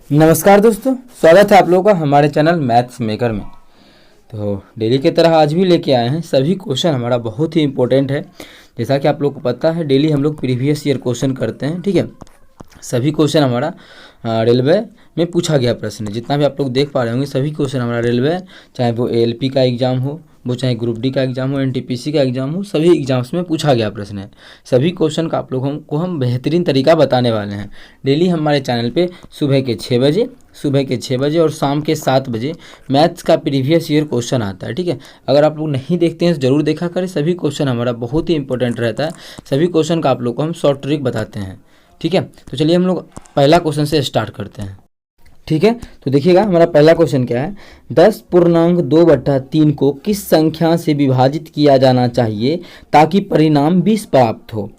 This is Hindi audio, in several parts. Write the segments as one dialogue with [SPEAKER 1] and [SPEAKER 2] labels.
[SPEAKER 1] नमस्कार दोस्तों, स्वागत है आप लोगों का हमारे चैनल मैथ्स मेकर में। तो डेली की तरह आज भी लेके आए हैं। सभी क्वेश्चन हमारा बहुत ही इंपॉर्टेंट है। जैसा कि आप लोग को पता है, डेली हम लोग प्रीवियस ईयर क्वेश्चन करते हैं, ठीक है। सभी क्वेश्चन हमारा रेलवे में पूछा गया प्रश्न है। जितना भी आप लोग देख पा रहे होंगे, सभी क्वेश्चन हमारा रेलवे, चाहे वो एएलपी का एग्जाम हो, वो चाहे ग्रुप डी का एग्जाम हो, एनटीपीसी का एग्जाम हो, सभी एग्जाम्स में पूछा गया प्रश्न है। सभी क्वेश्चन का आप लोगों को हम बेहतरीन तरीका बताने वाले हैं। डेली हमारे चैनल पे सुबह के 6 बजे और शाम के 7 बजे मैथ्स का प्रीवियस ईयर क्वेश्चन आता है, ठीक है। अगर आप लोग नहीं देखते हैं तो ज़रूर देखा करें। सभी क्वेश्चन हमारा बहुत ही इंपॉर्टेंट रहता है। सभी क्वेश्चन का आप लोग को हम शॉर्ट ट्रिक बताते हैं, ठीक है। तो चलिए हम लोग पहला क्वेश्चन से स्टार्ट करते हैं, ठीक है। तो देखिएगा हमारा पहला क्वेश्चन क्या है। 10.2/3 को किस संख्या से विभाजित किया जाना चाहिए ताकि परिणाम 20 प्राप्त हो।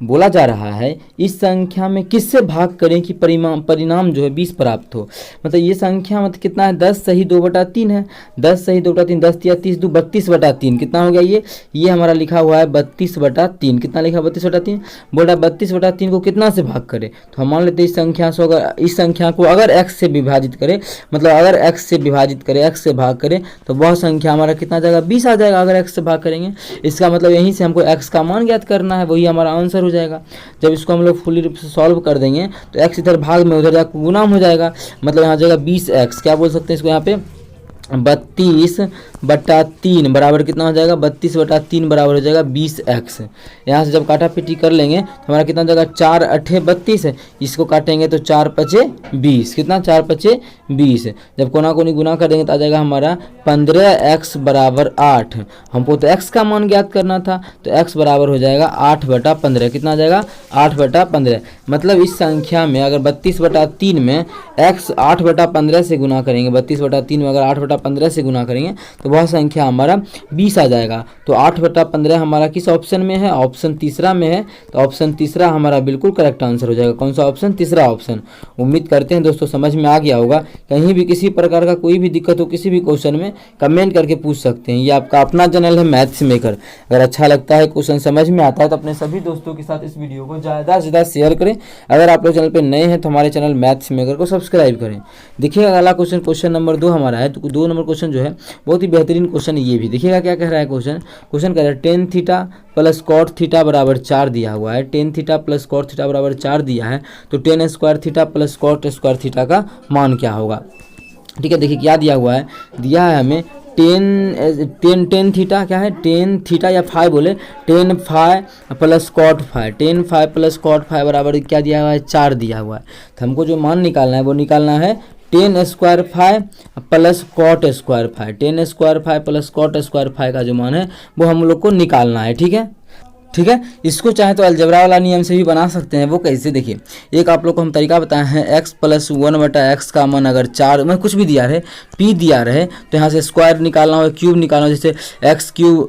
[SPEAKER 1] बोला जा रहा है इस संख्या में किससे भाग करें कि परिणाम जो है 20 प्राप्त हो। मतलब ये संख्या मतलब कितना है, 10 सही 2/3 है। 10 सही 2/3, 10 या 30 2 32/3 कितना हो गया। ये हमारा लिखा हुआ है 32/3। कितना लिखा है 32/3। बोल रहा है 32/3 को कितना से भाग करें। तो हम मान लेते हैं इस संख्या को अगर x से विभाजित करें, मतलब अगर x से विभाजित करें, x से भाग करें, तो वह संख्या हमारा कितना आ जाएगा, 20 आ जाएगा। अगर x से भाग करेंगे, इसका मतलब यहीं से हमको x का मान ज्ञात करना है, वही हमारा आंसर हो जाएगा। जब इसको हम लोग फुली रूप से सॉल्व कर देंगे तो x इधर भाग में, उधर जाकर गुना हो जाएगा। मतलब यहाँ जाएगा 20x, क्या बोल सकते हैं इसको यहाँ पे, 32/3 बराबर कितना हो जाएगा, 32/3 बराबर हो जाएगा 20x। यहाँ से जब काटा पीटी कर लेंगे तो हमारा कितना हो जाएगा, 4 8 32 है। इसको काटेंगे तो 4 5 20, कितना 4 5 20। जब कोना कोनी गुना कर देंगे तो आ जाएगा हमारा 15x बराबर 8। हमको तो x का मान ज्ञात करना था, तो x बराबर हो जाएगा 8/15। कितना आ जाएगा 8/15। मतलब इस संख्या में अगर 32/3 में x 8/15 से गुना करेंगे, 32/3 में अगर 8/15 से गुना करेंगे तो वह संख्या हमारा 20 आ जाएगा। तो 8/15 हमारा किस ऑप्शन में है, ऑप्शन तीसरा में है। तो ऑप्शन तीसरा हमारा बिल्कुल करेक्ट आंसर हो जाएगा। कौन सा ऑप्शन, तीसरा ऑप्शन। उम्मीद करते हैं दोस्तों समझ में आ गया होगा। कहीं भी किसी प्रकार का कोई भी दिक्कत हो किसी भी क्वेश्चन में, कमेंट करके पूछ सकते हैं। ये आपका अपना चैनल है मैथ्स मेकर। अगर अच्छा लगता है, क्वेश्चन समझ में आता है, तो अपने सभी दोस्तों के साथ इस वीडियो को ज़्यादा से ज़्यादा शेयर करें। अगर आप लोग चैनल पर नए हैं तो हमारे चैनल मैथ्स मेकर को सब्सक्राइब करें। देखिए अगला क्वेश्चन, क्वेश्चन नंबर 2 हमारा है। तो 2 नंबर क्वेश्चन जो है बहुत ही बेहतरीन क्वेश्चन है। ये भी देखिएगा क्या कह रहा है क्वेश्चन कह रहा है tan theta plus cot theta बराबर 4 दिया हुआ है। tan theta plus cot theta बराबर 4 दिया है, तो tan square theta plus cot square theta का मान क्या होगा। ठीक है, देखिए क्या दिया हुआ है, दिया है हमें टेन थीटा क्या है, टेन थीटा या फाइव बोले, tan five plus cot five, tan five plus cot five बराबर क्या दिया हुआ है, 4 दिया हुआ है। तो हमको जो मान निकालना है वो निकालना है tan square five plus cot square five. Tan square five plus cot square five का जो मान है वो हम लोग को निकालना है, ठीक है। ठीक है, इसको चाहे तो अलजेब्रा वाला नियम से भी बना सकते हैं। वो कैसे, देखिए एक आप लोग को हम तरीका बताए हैं। x + 1/x का मान अगर 4 में कुछ भी दिया रहे, p दिया रहे, तो यहाँ से स्क्वायर निकालना हो, क्यूब निकालना हो। जैसे x क्यूब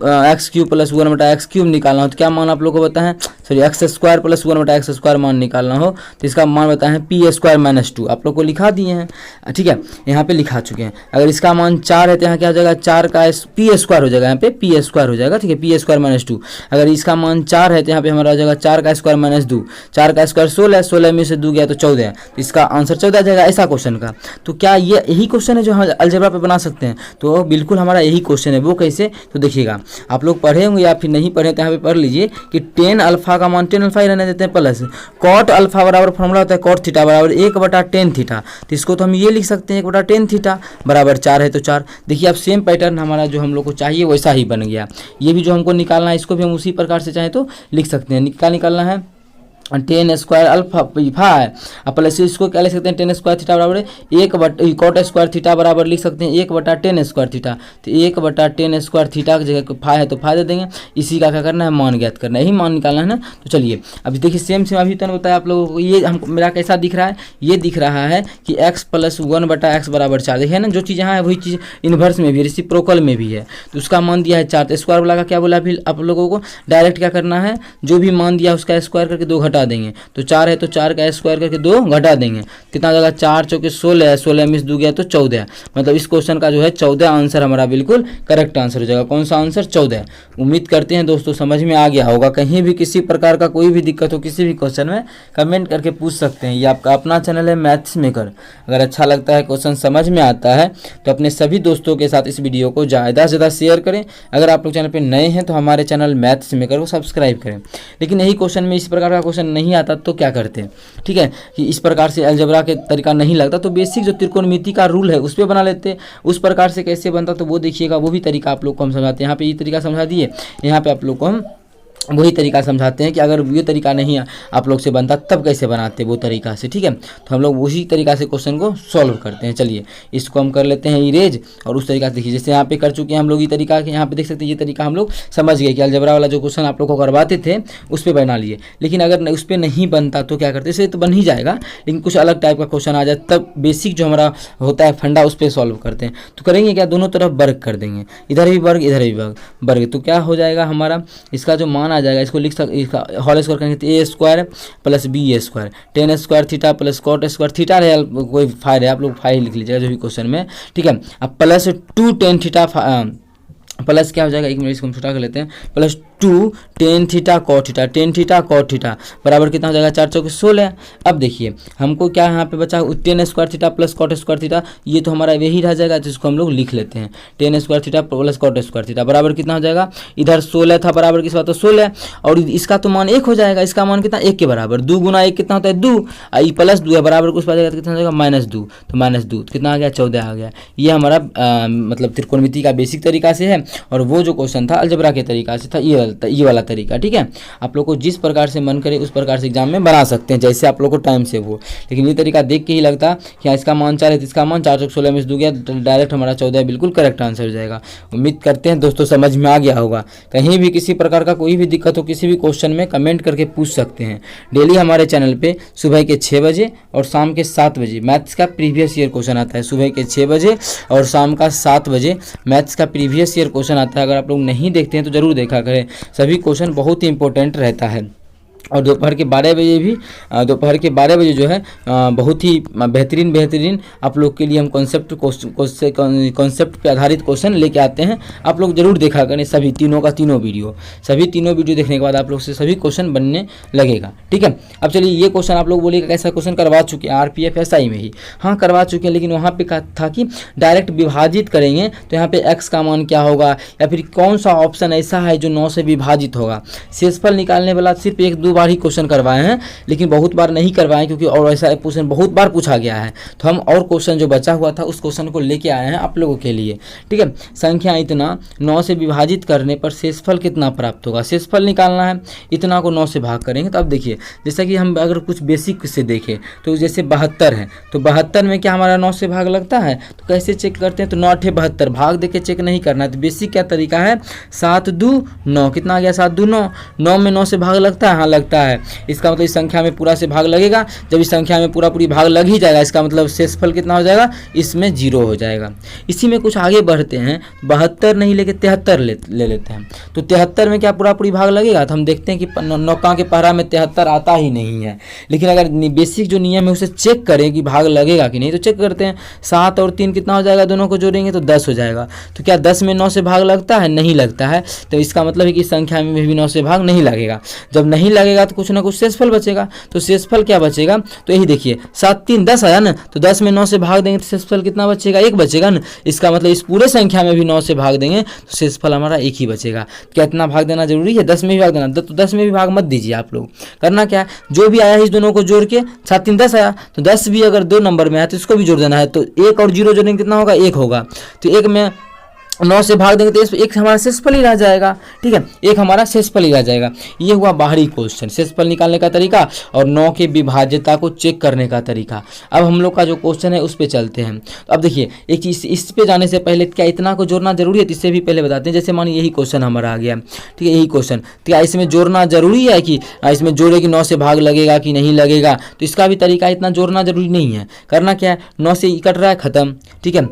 [SPEAKER 1] + 1/x³ निकालना हो तो क्या मान आप लोग को बताएं, सॉरी x² + 1/x² मान निकालना हो तो इसका मान बताएं p² - 2। आप लोग को लिखा दिए हैं, ठीक है, यहाँ पे लिखा चुके हैं। अगर इसका मान 4 है तो यहाँ क्या हो जाएगा, 4 का p² हो जाएगा, यहाँ पे p² हो जाएगा, ठीक है, p² - 2। अगर इसका मान 4 है तो यहाँ पे हमारा हो जाएगा 4 का स्क्वायर माइनस 2। 4 का स्क्वायर 16, 16 में से 2 गया तो 14, तो इसका आंसर 14 आ जाएगा ऐसा क्वेश्चन का। तो क्या ये यही क्वेश्चन है जो हम अलजेब्रा पे बना सकते हैं। तो बिल्कुल हमारा यही क्वेश्चन है। वो कैसे, तो देखिएगा आप लोग पढ़े होंगे या फिर नहीं पढ़े तो यहाँ पे पढ़ लीजिए कि टेन अल्फा का मान टेन अल्फा ही रहने देते हैं, प्लस कॉट अल्फा बराबर फॉर्मूला होता है कॉट थीटा बराबर 1/tan थीटा। तो इसको तो हम ये लिख सकते हैं 1/tan थीटा बराबर 4 है तो 4। देखिए अब सेम पैटर्न हमारा जो हम लोग को चाहिए वैसा ही बन गया। ये भी जो हमको निकालना है इसको भी हम उसी प्रकार से चाहे तो लिख सकते हैं। क्या निकालना है, tan square alpha five plus इसको क्या लिख सकते हैं, टेन स्क्वायर थीटा बराबर 1 कॉट स्क्वायर थीटा बराबर लिख सकते हैं 1/tan स्क्वायर थीटा। तो 1/tan स्क्वायर थीटा की जगह फाइव है तो फाइव दे देंगे। इसी का क्या करना है, मान ज्ञात करना है, यही मान निकालना है ना। तो चलिए अभी देखिए सेम अभी तो बताया आप लोगों को। ये हमको मेरा कैसा दिख रहा है, ये दिख रहा है कि x + 1/x बराबर 4। देखिए ना, जो चीज़ यहाँ है वही चीज़ इन्वर्स में भी है, रेसिप्रोकल में भी है। तो उसका मान दिया है 4, तो स्क्वायर वाला का क्या बोला, अभी आप लोगों को डायरेक्ट क्या करना है, जो भी मान दिया उसका स्क्वायर करके 2 घटा घटा देंगे, तो 4 है तो 4 का स्क्वायर करके 2 घटा देंगे, कितना हो जाएगा 4 चौके 16 है, 16 में 2 गया तो 14। मतलब इस क्वेश्चन का जो है 14 आंसर हमारा बिल्कुल करेक्ट आंसर हो जाएगा। कौन सा आंसर? 14। उम्मीद करते हैं दोस्तों समझ में आ गया होगा। कहीं भी किसी प्रकार का कोई भी दिक्कत हो किसी भी क्वेश्चन में कमेंट करके पूछ सकते हैं। ये आपका अपना चैनल है मैथ्स मेकर। अगर अच्छा लगता है, क्वेश्चन समझ में आता है तो अपने सभी दोस्तों के साथ इस वीडियो को ज़्यादा से ज़्यादा शेयर करें। अगर आप लोग चैनल पर नए हैं तो हमारे चैनल मैथ्स मेकर को सब्सक्राइब करें। लेकिन यही क्वेश्चन में इस प्रकार का क्वेश्चन नहीं आता तो क्या करते हैं, ठीक है, कि इस प्रकार से अलजेब्रा के तरीका नहीं लगता तो बेसिक जो त्रिकोणमिति का रूल है उस पर बना लेते हैं। उस प्रकार से कैसे बनता तो वो देखिएगा, वो भी तरीका आप लोग को हम समझाते हैं। यहाँ पे ये तरीका समझा दिए, यहाँ पे आप लोग को हम वही तरीका समझाते हैं कि अगर ये तरीका नहीं आप लोग से बनता तब कैसे बनाते वो तरीका से, ठीक है। तो हम लोग उसी तरीका से क्वेश्चन को सॉल्व करते हैं। चलिए इसको हम कर लेते हैं इरेज, और उस तरीका से देखिए जैसे यहाँ पे कर चुके हैं हम लोग ये तरीका, यहाँ पे देख सकते हैं ये तरीका हम लोग समझ गए कि अलजेब्रा वाला जो क्वेश्चन आप लोग को करवाते थे उस पर बना लिए। लेकिन अगर उस पर नहीं बनता तो क्या करते, इससे तो बन ही जाएगा लेकिन कुछ अलग टाइप का क्वेश्चन आ जाए तब बेसिक जो हमारा होता है फंडा उस पर सॉल्व करते हैं। तो करेंगे क्या, दोनों तरफ वर्ग कर देंगे, इधर भी वर्ग इधर भी वर्ग, तो क्या हो जाएगा हमारा, इसका जो मान आ जाएगा इसको लिख सकते, इसका होल स्क्वायर करेंगे तो A square plus B square, ten square theta plus cot square theta है, कोई फाइल है आप लोग फाइल लिख लीजिएगा जो भी क्वेश्चन में, ठीक है। अब प्लस 2 टेन थीटा प्लस क्या हो जाएगा, एक मिनट इसको हम छोटा कर लेते हैं, plus 2 tan theta cot theta, tan theta cot theta बराबर कितना हो जाएगा 4 चौके 16। अब देखिए हमको क्या यहाँ पे बचा, tan square theta plus cot square theta, ये तो हमारा यही रह जाएगा जिसको हम लोग लिख लेते हैं, tan square theta plus cot square theta बराबर कितना हो जाएगा, इधर 16 था बराबर किस बात तो 16, और इसका तो मान 1 हो जाएगा, इसका मान कितना 1 के बराबर, 2 गुना 1 कितना होता है 2, प्लस 2 है बराबर कुछ बात कितना हो जाएगा -2, तो -2 कितना आ गया 14 आ गया। ये हमारा मतलब त्रिकोणमिति का बेसिक तरीका से है, और वो जो क्वेश्चन था अलजेब्रा के तरीका से था ये वाला तरीका, ठीक है। आप लोग को जिस प्रकार से मन करे उस प्रकार से एग्जाम में बना सकते हैं जैसे आप लोग को टाइम से हो, लेकिन ये तरीका देख के ही लगता कि इसका मान 4 है तो इसका मान 4 चौके 16 में से 2 गया डायरेक्ट हमारा 14 बिल्कुल करेक्ट आंसर हो जाएगा। उम्मीद करते हैं दोस्तों समझ में आ गया होगा। कहीं भी किसी प्रकार का कोई भी दिक्कत हो किसी भी क्वेश्चन में कमेंट करके पूछ सकते हैं। डेली हमारे चैनल पे सुबह के 6 बजे और शाम के 7 बजे मैथ्स का प्रीवियस ईयर क्वेश्चन आता है, सुबह के 6 बजे और शाम का 7 बजे मैथ्स का प्रीवियस ईयर क्वेश्चन आता है। अगर आप लोग नहीं देखते हैं तो जरूर देखा करें, सभी क्वेश्चन बहुत ही इंपॉर्टेंट रहता है। और दोपहर के 12 बजे जो है बहुत ही बेहतरीन आप लोग के लिए हम कॉन्सेप्ट पे आधारित क्वेश्चन लेके आते हैं। आप लोग जरूर देखा करें सभी तीनों वीडियो देखने के बाद आप लोग से सभी क्वेश्चन बनने लगेगा, ठीक है। अब चलिए ये क्वेश्चन आप लोग बोलिएगा कैसा क्वेश्चन करवा चुके हैं RPF SI में ही, हाँ करवा चुके हैं, लेकिन वहाँ पे कहा था कि डायरेक्ट विभाजित करेंगे तो यहाँ पे x का मान क्या होगा, या फिर कौन सा ऑप्शन ऐसा है जो 9 से विभाजित होगा। शेषफल निकालने वाला सिर्फ 1-2 बार ही क्वेश्चन करवाए हैं, लेकिन बहुत बार नहीं करवाए क्योंकि और ऐसा क्वेश्चन बहुत बार पूछा गया है। तो हम और क्वेश्चन जो बचा हुआ था उस क्वेश्चन को लेके आए हैं आप लोगों के लिए, ठीक है। संख्या इतना 9 से विभाजित करने पर शेषफल कितना प्राप्त होगा, शेषफल निकालना है। इतना को 9 से भाग करेंगे तो अब देखिए जैसा कि हम अगर कुछ बेसिक से देखें तो जैसे 72 है तो 72 में क्या हमारा 9 से भाग लगता है, तो कैसे चेक करते हैं, तो 9 8 72 भाग देके चेक नहीं करना है। तो बेसिक क्या तरीका है, 7 2 9 कितना आ गया 7 2 9, 9 में 9 से भाग लगता है, हाँ लगता है। इसका मतलब इस संख्या में पूरा से भाग लगेगा, जब इस संख्या में पूरी भाग लग ही जाएगा इसका मतलब शेषफल कितना हो जाएगा, इसमें 0 हो जाएगा। इसी में कुछ आगे बढ़ते हैं, 72 नहीं लेके 73 ले लेते हैं, तो 73 में क्या पूरी भाग लगेगा, तो हम देखते हैं कि नौका के पहरा में 73 आता ही नहीं है। लेकिन अगर बेसिक जो नियम है उसे चेक करें कि भाग लगेगा कि नहीं, तो चेक करते हैं 7 और 3 कितना हो जाएगा, दोनों को जोड़ेंगे तो 10 हो जाएगा। तो क्या 10 में 9 से भाग लगता है, नहीं लगता है, तो इसका मतलब है कि इस संख्या में भी 9 से भाग नहीं लगेगा। जब नहीं लगेगा तो कुछ ना कुछ शेषफल बचेगा, तो शेषफल क्या बचेगा, तो यही देखिए 7 3 10 आया ना, तो 10 में 9 से भाग देंगे तो शेषफल कितना बचेगा, 1 बचेगा ना। इसका मतलब इस पूरे संख्या में भी 9 से भाग देंगे तो शेषफल हमारा 1 ही बचेगा। क्या इतना भाग देना जरूरी है, 10 में भी भाग देना, तो 10 में भी भाग मत दीजिए आप लोग। करना क्या है, जो भी आया है इस दोनों को जोड़ के 7 3 10 आया, तो 10 भी अगर 2 नंबर में आया तो इसको भी जोड़ देना है, तो 1 और 0 जोड़ेंगे कितना होगा, 1 होगा। तो 1 में 9 से भाग देंगे तो एक हमारा शेषफल ही रह जाएगा, ठीक है, एक हमारा शेषफल ही रह जाएगा। ये हुआ बाहरी क्वेश्चन, शेषफल निकालने का तरीका और 9 के विभाज्यता को चेक करने का तरीका। अब हम लोग का जो क्वेश्चन है उस पर चलते हैं। तो अब देखिए एक चीज़, इस पे जाने से पहले क्या इतना को जोड़ना जरूरी है, तो इससे भी पहले बताते हैं। जैसे मानिए यही क्वेश्चन हमारा आ गया, ठीक है, यही क्वेश्चन, तो क्या इसमें जोड़ना जरूरी है कि इसमें जोड़े कि 9 से भाग लगेगा कि नहीं लगेगा, तो इसका भी तरीका इतना जोड़ना जरूरी नहीं है। करना क्या है, 9 से कट रहा है खत्म, ठीक है,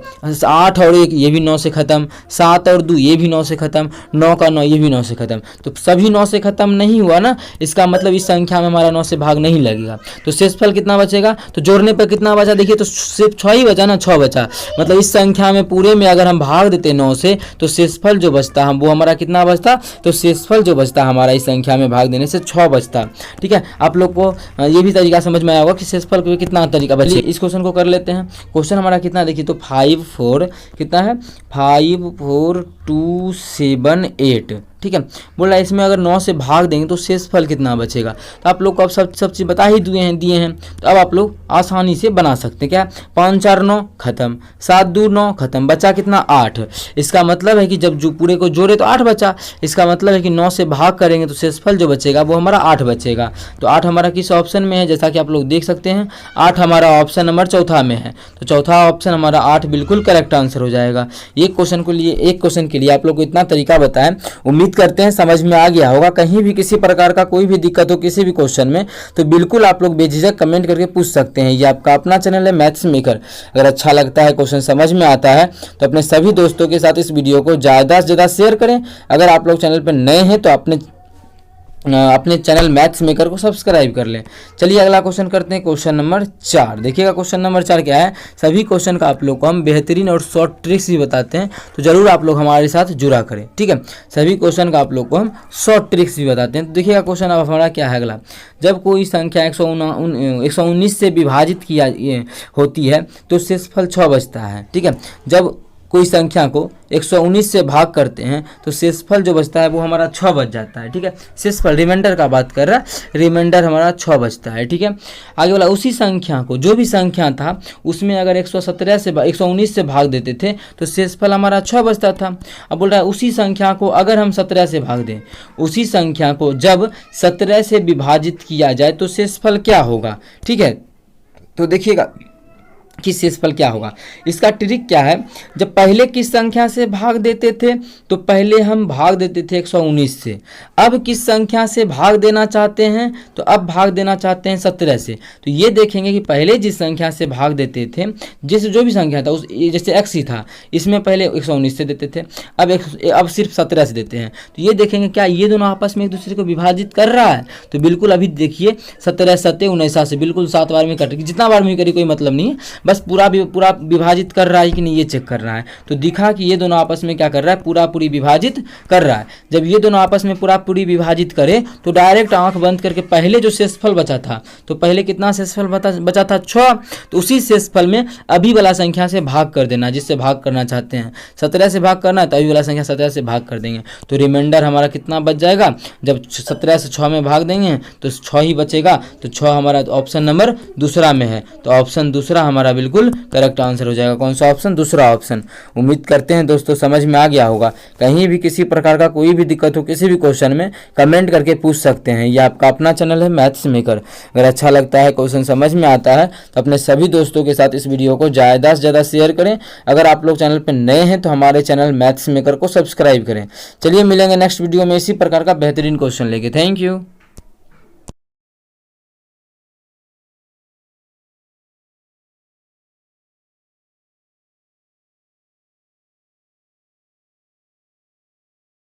[SPEAKER 1] 8 और 1 ये भी 9 से खत्म, 7 और 2 ये भी 9 से खत्म, 9 का 9 ये भी 9 से खत्म। तो सभी 9 से खत्म नहीं हुआ ना, इसका मतलब इस संख्या में हमारा 9 से भाग नहीं लगेगा। तो शेषफल कितना बचेगा, तो जोड़ने पर कितना बचा, देखिए तो सिर्फ 6 ही बचा ना, 6 बचा। मतलब इस संख्या में पूरे में अगर हम भाग देते 9 से तो शेषफल जो बचता हम वो हमारा कितना बचता, तो शेषफल जो बचता हमारा इस संख्या में भाग देने से 6 बचता। ठीक है, आप लोग को ये भी तरीका समझ में आया होगा कि शेषफल को कितना तरीका बचे। इस क्वेश्चन को कर लेते हैं। क्वेश्चन हमारा कितना देखिए तो 5 4 कितना है, 5 4 2 7 8। ठीक है, बोल रहा है इसमें अगर 9 से भाग देंगे तो शेषफल कितना बचेगा। तो आप लोग को अब सब चीज़ बता ही दिए हैं। तो अब आप लोग आसानी से बना सकते हैं। क्या, 5 4 9 खत्म, 7 2 9 खत्म, बचा कितना 8। इसका मतलब है कि जब जो पूरे को जोड़े तो 8 बचा। इसका मतलब है कि 9 से भाग करेंगे तो शेषफल जो बचेगा वो हमारा 8 बचेगा। तो 8 हमारा किस ऑप्शन में है, जैसा कि आप लोग देख सकते हैं 8 हमारा ऑप्शन नंबर चौथा में है। तो चौथा ऑप्शन हमारा 8 बिल्कुल करेक्ट आंसर हो जाएगा। एक क्वेश्चन के लिए आप लोग को इतना तरीका बताएं, उम्मीद करते हैं समझ में आ गया होगा। कहीं भी किसी प्रकार का कोई भी दिक्कत हो किसी भी क्वेश्चन में तो बिल्कुल आप लोग बेझिझक कमेंट करके पूछ सकते हैं। ये आपका अपना चैनल है मैथ्स मेकर। अगर अच्छा लगता है, क्वेश्चन समझ में आता है तो अपने सभी दोस्तों के साथ इस वीडियो को ज़्यादा से ज़्यादा शेयर करें। अगर आप लोग चैनल पर नए हैं तो अपने चैनल मैथ्स मेकर को सब्सक्राइब कर लें। चलिए अगला क्वेश्चन करते हैं, क्वेश्चन नंबर 4। देखिएगा क्वेश्चन नंबर 4 क्या है। सभी क्वेश्चन का आप लोग को हम बेहतरीन और शॉर्ट ट्रिक्स भी बताते हैं, तो जरूर आप लोग हमारे साथ जुड़ा करें। ठीक है, सभी क्वेश्चन का आप लोग को हम शॉर्ट ट्रिक्स भी बताते हैं। तो देखिएगा क्वेश्चन अब हमारा क्या है अगला। जब कोई संख्या 119 से विभाजित किया होती है तो शेषफल 6 बचता है। ठीक है, जब कोई संख्या को 119 से भाग करते हैं तो शेषफल जो बचता है वो हमारा 6 बच जाता है। ठीक है, शेषफल रिमाइंडर का बात कर रहा है, रिमाइंडर हमारा 6 बचता है। ठीक है, आगे वाला उसी संख्या को, जो भी संख्या था उसमें अगर 119 से भाग देते थे तो शेषफल हमारा 6 बचता था। अब बोल रहा है उसी संख्या को अगर हम 17 से भाग दें, उसी संख्या को जब 17 से विभाजित किया जाए तो शेषफल क्या होगा। ठीक है, तो देखिएगा कि शेषफल क्या होगा। इसका ट्रिक क्या है, जब पहले किस संख्या से भाग देते थे तो पहले हम भाग देते थे 119 से। अब किस संख्या से भाग देना चाहते हैं तो अब भाग देना चाहते हैं 17 से। तो ये देखेंगे कि पहले जिस संख्या से भाग देते थे, जो भी संख्या था उस, जैसे x ही था, इसमें पहले 119 से देते थे, अब सिर्फ 17 से देते हैं। तो ये देखेंगे क्या ये दोनों आपस में एक दूसरे को विभाजित कर रहा है। तो बिल्कुल अभी देखिए 17 7 19 से बिल्कुल 7 बार में कट, जितना बार में करी कोई मतलब नहीं है, बस पूरा विभाजित कर रहा है कि नहीं ये चेक कर रहा है। तो दिखा कि ये दोनों आपस में क्या कर रहा है, पूरी विभाजित कर रहा है। जब ये दोनों आपस में पूरी विभाजित करे तो डायरेक्ट आंख बंद करके पहले जो शेषफल बचा था, तो पहले कितना शेषफल बचा था 6, तो उसी शेषफल में अभी वाला संख्या से भाग कर देना, जिससे भाग करना चाहते हैं। 17 से भाग करना है तो अभी वाला संख्या 17 से भाग कर देंगे। तो रिमाइंडर हमारा कितना बच जाएगा, जब 17 से 6 में भाग देंगे तो 6 ही बचेगा। तो 6 हमारा ऑप्शन नंबर दूसरा में है। तो ऑप्शन दूसरा हमारा बिल्कुल करेक्ट आंसर हो जाएगा। कौन सा ऑप्शन, दूसरा ऑप्शन। उम्मीद करते हैं दोस्तों समझ में आ गया होगा। कहीं भी किसी प्रकार का कोई भी दिक्कत हो किसी भी क्वेश्चन में कमेंट करके पूछ सकते हैं। ये आपका अपना चैनल है मैथ्स मेकर। अगर अच्छा लगता है, क्वेश्चन समझ में आता है तो अपने सभी दोस्तों के साथ इस वीडियो को ज़्यादा से ज़्यादा शेयर करें। अगर आप लोग चैनल पर नए हैं तो हमारे चैनल मैथ्स मेकर को सब्सक्राइब करें। चलिए मिलेंगे नेक्स्ट वीडियो में इसी प्रकार का बेहतरीन क्वेश्चन लेके। Thank you.